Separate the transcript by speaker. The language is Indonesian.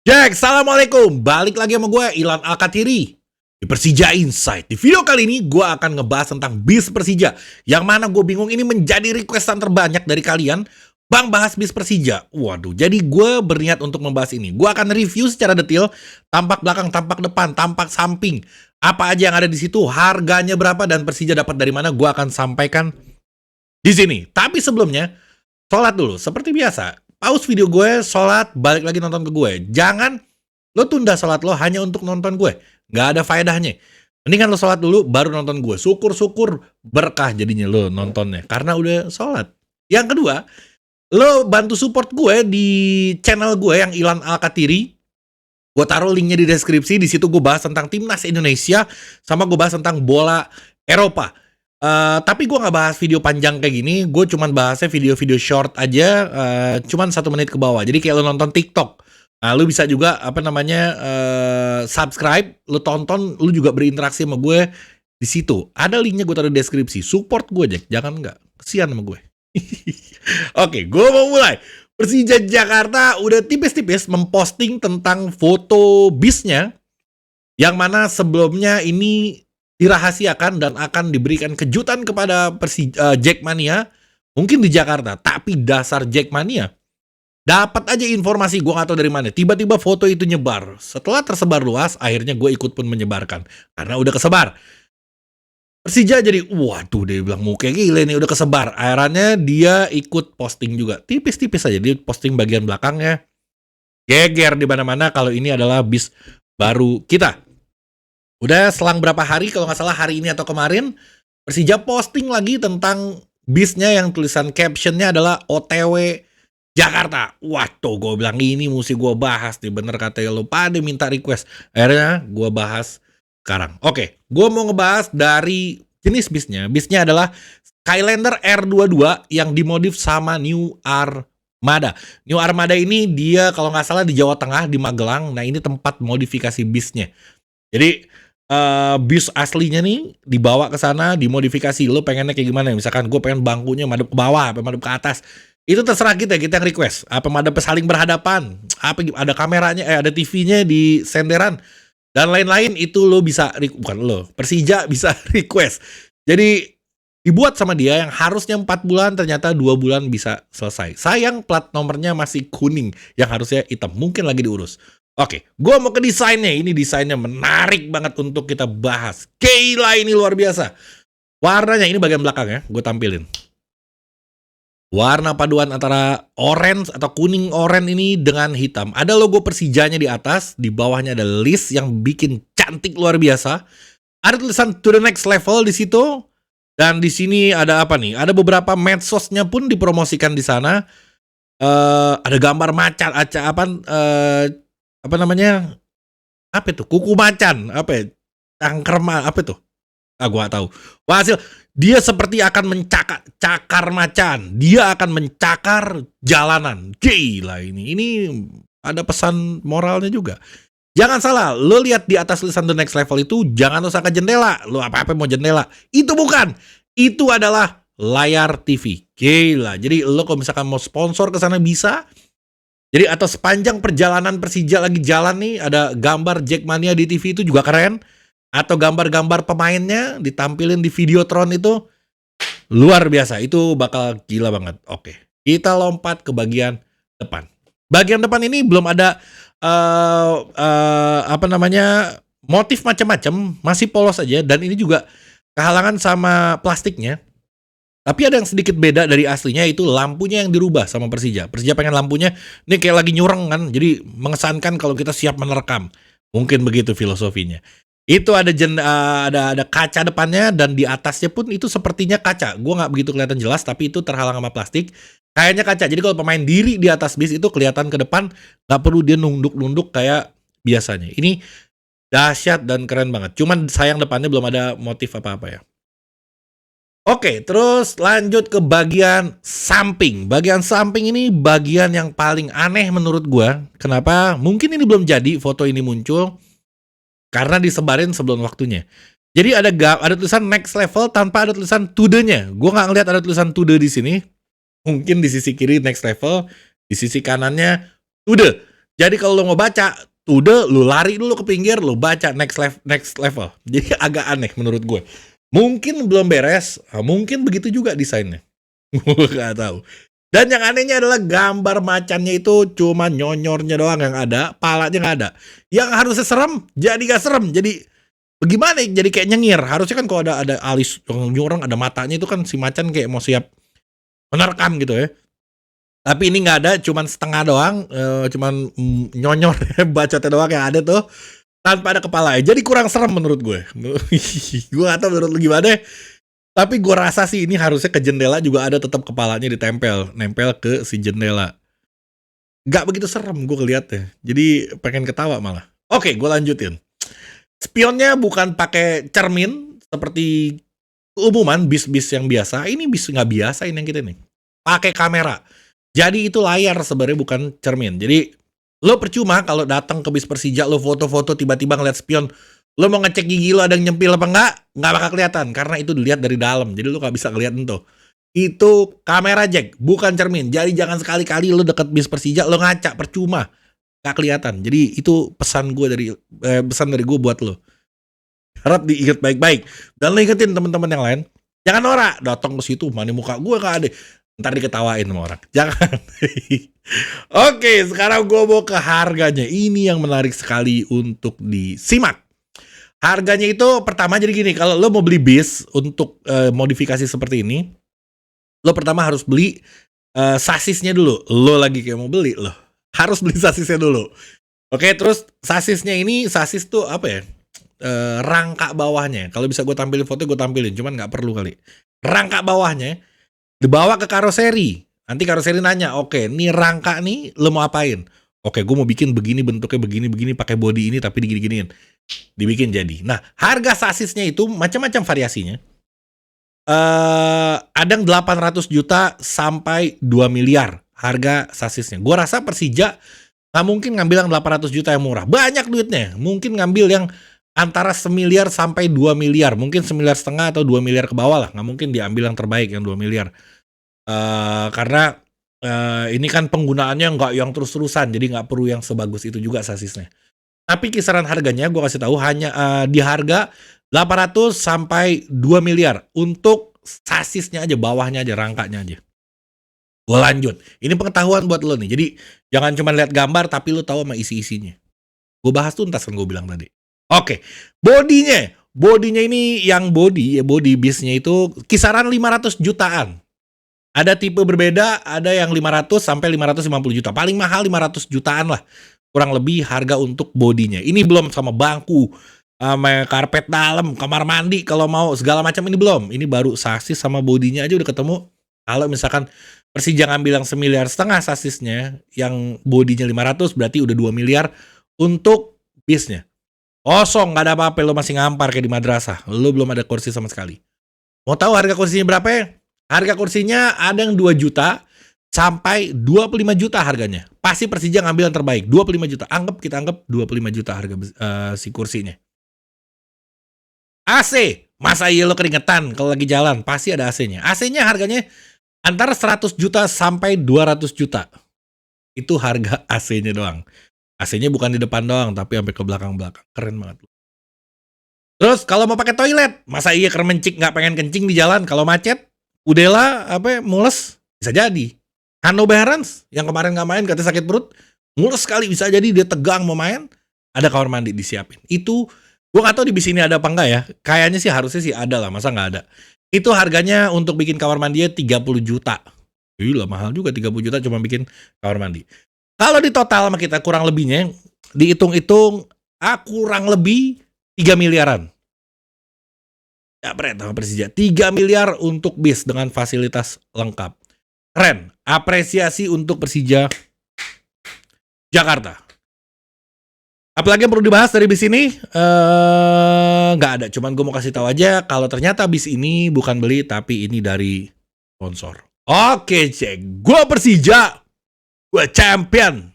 Speaker 1: Jack, assalamualaikum. Balik lagi sama gue, Ilan Alkatiri di Persija Insight. Di video kali ini gue akan ngebahas tentang bis Persija, yang mana gue bingung ini menjadi requestan terbanyak dari kalian. Bang, bahas bis Persija. Waduh, jadi gue berniat untuk membahas ini. Gue akan review secara detail, tampak belakang, tampak depan, tampak samping, apa aja yang ada di situ, harganya berapa, dan Persija dapat dari mana. Gue akan sampaikan di sini. Tapi sebelumnya, sholat dulu, seperti biasa. Pause video gue, sholat, balik lagi nonton ke gue. Jangan lo tunda sholat lo hanya untuk nonton gue. Nggak ada faedahnya. Mendingan lo sholat dulu, baru nonton gue. Syukur-syukur berkah jadinya lo nontonnya. Karena udah sholat. Yang kedua, lo bantu support gue di channel gue yang Ilan Alkatiri. Gue taruh linknya di deskripsi. Di situ gue bahas tentang timnas Indonesia, sama gue bahas tentang bola Eropa. Tapi gue nggak bahas video panjang kayak gini. Gue cuman bahasnya video-video short aja, cuman 1 menit ke bawah. Jadi kayak lo nonton TikTok. Nah, lu bisa juga subscribe, lu tonton, lu juga berinteraksi sama gue di situ. Ada linknya gue taruh di deskripsi. Support gue, Jack. Jangan nggak. Kesian sama gue. Oke, gue mau mulai. Persija Jakarta udah tipis-tipis memposting tentang foto bisnya, yang mana sebelumnya ini dirahasiakan dan akan diberikan kejutan kepada Jackmania, mungkin di Jakarta. Tapi dasar Jackmania dapat aja informasi, gue gak tahu dari mana, tiba-tiba foto itu nyebar. Setelah tersebar luas, akhirnya gue ikut pun menyebarkan, karena udah kesebar. Persija jadi, waduh, dia bilang mau kayak gila nih, udah kesebar. Akhirnya dia ikut posting juga, tipis-tipis aja. Dia posting bagian belakangnya, geger di mana-mana kalau ini adalah bis baru kita. Udah selang berapa hari, kalau nggak salah hari ini atau kemarin, Persija posting lagi tentang bisnya yang tulisan captionnya adalah OTW Jakarta. Waduh, gue bilang ini mesti gue bahas nih, bener katanya lo pada minta request. Akhirnya gue bahas sekarang. Oke, gue mau ngebahas dari jenis bisnya. Bisnya adalah Skylander R22 yang dimodif sama New Armada. New Armada ini dia kalau nggak salah di Jawa Tengah, di Magelang. Nah, ini tempat modifikasi bisnya. Jadi bis aslinya nih dibawa ke sana, dimodifikasi. Lo pengennya kayak gimana? Misalkan gue pengen bangkunya madep ke bawah, apa madep ke atas. Itu terserah kita yang request. Apa madep saling berhadapan, apa ada kameranya, ada TV-nya di senderan dan lain-lain. Itu lo bisa, bukan lo, Persija bisa request. Jadi dibuat sama dia yang harusnya 4 bulan, ternyata 2 bulan bisa selesai. Sayang plat nomornya masih kuning, yang harusnya hitam. Mungkin lagi diurus. Oke, gue mau ke desainnya. Ini desainnya menarik banget untuk kita bahas. Gila, ini luar biasa. Warnanya, ini bagian belakang ya, gue tampilin. Warna paduan antara orange atau kuning oranye ini dengan hitam. Ada logo Persijanya di atas, di bawahnya ada list yang bikin cantik luar biasa. Ada tulisan to the next level di situ. Dan di sini ada apa nih? Ada beberapa medsosnya pun dipromosikan di sana. Ada gambar macan, apa namanya? Apa itu? Kuku macan, apa ya? Cangker apa itu? Gua gak tahu. Hasil dia seperti akan cakar macan. Dia akan mencakar jalanan. Gila ini. Ini ada pesan moralnya juga. Jangan salah, lo lihat di atas tulisan the next level itu, jangan usah ke jendela. Lo apa-apa mau jendela. Itu bukan. Itu adalah layar TV. Gila. Jadi lo kalau misalkan mau sponsor ke sana bisa. Jadi atau sepanjang perjalanan Persija lagi jalan nih, ada gambar Jackmania di TV itu juga keren. Atau gambar-gambar pemainnya ditampilin di Videotron itu luar biasa. Itu bakal gila banget. Oke, kita lompat ke bagian depan. Bagian depan ini belum ada motif macam-macam, masih polos aja. Dan ini juga kehalangan sama plastiknya. Tapi ada yang sedikit beda dari aslinya, itu lampunya yang dirubah sama Persija. Persija pengen lampunya ini kayak lagi nyureng kan, jadi mengesankan kalau kita siap menerkam. Mungkin begitu filosofinya. Itu ada ada kaca depannya, dan di atasnya pun itu sepertinya kaca. Gue nggak begitu kelihatan jelas, tapi itu terhalang sama plastik. Kayaknya kaca. Jadi kalau pemain diri di atas bis itu kelihatan ke depan, nggak perlu dia nunduk-nunduk kayak biasanya. Ini dahsyat dan keren banget. Cuman sayang depannya belum ada motif apa-apa ya. Oke, terus lanjut ke bagian samping. Bagian samping ini bagian yang paling aneh menurut gua. Kenapa? Mungkin ini belum jadi foto ini muncul karena disebarin sebelum waktunya. Jadi ada tulisan next level tanpa ada tulisan to the-nya. Gua nggak ngeliat ada tulisan to the di sini. Mungkin di sisi kiri next level, di sisi kanannya to the. Jadi kalau lu mau baca, udah lu lari dulu ke pinggir, lu baca next level. Jadi agak aneh menurut gue. Mungkin belum beres, mungkin begitu juga desainnya. Gue nggak tahu. Dan yang anehnya adalah gambar macannya itu cuma nyonyornya doang yang ada, palanya nggak ada. Yang harusnya serem, jadi nggak serem. Jadi bagaimana ya? Jadi kayak nyengir. Harusnya kan kalau ada alis orang ada matanya itu kan si macan kayak mau siap menerkam gitu ya. Tapi ini nggak ada, cuman setengah doang, cuman nyonyor bacotnya doang yang ada tuh tanpa ada kepalanya. Jadi kurang serem menurut gue. Gue nggak tahu menurut lu gimana. Tapi gue rasa sih ini harusnya ke jendela juga ada tetap kepalanya ditempel, nempel ke si jendela. Nggak begitu serem gue ngeliatnya. Jadi pengen ketawa malah. Oke, gue lanjutin. Spionnya bukan pakai cermin seperti umuman bis-bis yang biasa. Ini bis nggak biasa ini yang kita nih. Pakai kamera. Jadi itu layar sebenarnya bukan cermin. Jadi lo percuma kalau datang ke bis Persija lo foto-foto tiba-tiba ngeliat spion, lo mau ngecek gigi lo ada yang nyempil apa nggak bakal kelihatan karena itu dilihat dari dalam. Jadi lo nggak bisa ngeliat tuh. Itu kamera Jack, bukan cermin. Jadi jangan sekali-kali lo deket bis Persija lo ngaca, percuma. Nggak kelihatan. Jadi itu pesan dari gue buat lo. Harap diingat baik-baik. Dan lo ingetin teman-teman yang lain, jangan norak datang ke situ, mana muka gue nggak ada. Ntar diketawain sama orang. Jangan. Oke, sekarang gue mau ke harganya. Ini yang menarik sekali untuk disimak. Harganya itu pertama jadi gini, kalau lo mau beli bis untuk modifikasi seperti ini, lo pertama harus beli sasisnya dulu. Lo lagi kayak mau beli, lo harus beli sasisnya dulu. Oke, terus sasisnya ini, sasis tuh apa ya? Rangka bawahnya. Kalau bisa gue tampilin foto, gue tampilin. Cuman nggak perlu kali. Rangka bawahnya dibawa ke karoseri. Nanti karoseri nanya, oke, nih rangka nih, lo mau apain? Oke, gue mau bikin begini, bentuknya begini, pakai body ini, tapi digini-giniin. Dibikin jadi. Nah, harga sasisnya itu macam-macam variasinya. Ada yang 800 juta sampai 2 miliar harga sasisnya. Gue rasa Persija nggak mungkin ngambil yang 800 juta yang murah. Banyak duitnya. Mungkin ngambil yang antara 1 miliar sampai 2 miliar. Mungkin 1,5 miliar atau 2 miliar ke bawah lah. Nggak mungkin diambil yang terbaik yang 2 miliar. Karena ini kan penggunaannya nggak yang terus-terusan, jadi nggak perlu yang sebagus itu juga sasisnya. Tapi kisaran harganya gue kasih tahu hanya di harga 800 sampai 2 miliar untuk sasisnya aja, bawahnya aja, rangkanya aja. Gue lanjut. Ini pengetahuan buat lo nih. Jadi jangan cuma lihat gambar tapi lo tahu sama isi-isinya. Gue bahas tuntas kan gue bilang tadi. Oke, bodinya. Bodinya ini yang body bisnya itu kisaran 500 jutaan. Ada tipe berbeda, ada yang 500 sampai 550 juta. Paling mahal 500 jutaan lah. Kurang lebih harga untuk bodinya. Ini belum sama bangku, sama karpet dalam, kamar mandi kalau mau segala macam ini belum. Ini baru sasis sama bodinya aja udah ketemu. Kalau misalkan Persija ngambil yang 1,5 miliar sasisnya, yang bodinya 500 berarti udah 2 miliar untuk bisnya. Kosong, nggak ada apa-apa, lo masih ngampar kayak di madrasah. Lo belum ada kursi sama sekali. Mau tahu harga kursinya berapa ya? Harga kursinya ada yang 2 juta sampai 25 juta harganya. Pasti Persija ngambil yang terbaik, 25 juta. Kita anggap 25 juta harga si kursinya. AC, masa iya lo keringetan kalau lagi jalan? Pasti ada AC-nya. AC-nya harganya antara 100 juta sampai 200 juta. Itu harga AC-nya doang. AC-nya bukan di depan doang, tapi sampai ke belakang-belakang. Keren banget. Terus kalau mau pakai toilet, masa iya keremencik nggak pengen kencing di jalan kalau macet? Udela mules bisa jadi. Hanno Behrens yang kemarin nggak main katanya sakit perut, mules sekali, bisa jadi dia tegang mau main, ada kamar mandi disiapin. Itu gue nggak tahu di bis ini ada apa enggak ya. Kayaknya sih harusnya sih ada lah, masa nggak ada. Itu harganya untuk bikin kamar mandinya 30 juta. Gila mahal juga 30 juta cuma bikin kamar mandi. Kalau di total sama kita kurang lebihnya dihitung-hitung kurang lebih 3 miliaran. Ya berat sama Persija. 3 miliar untuk bis dengan fasilitas lengkap. Keren. Apresiasi untuk Persija Jakarta. Apalagi yang perlu dibahas dari bis ini? Nggak ada. Cuman gue mau kasih tahu aja kalau ternyata bis ini bukan beli tapi ini dari sponsor. Oke cek. Gue Persija. Gue champion.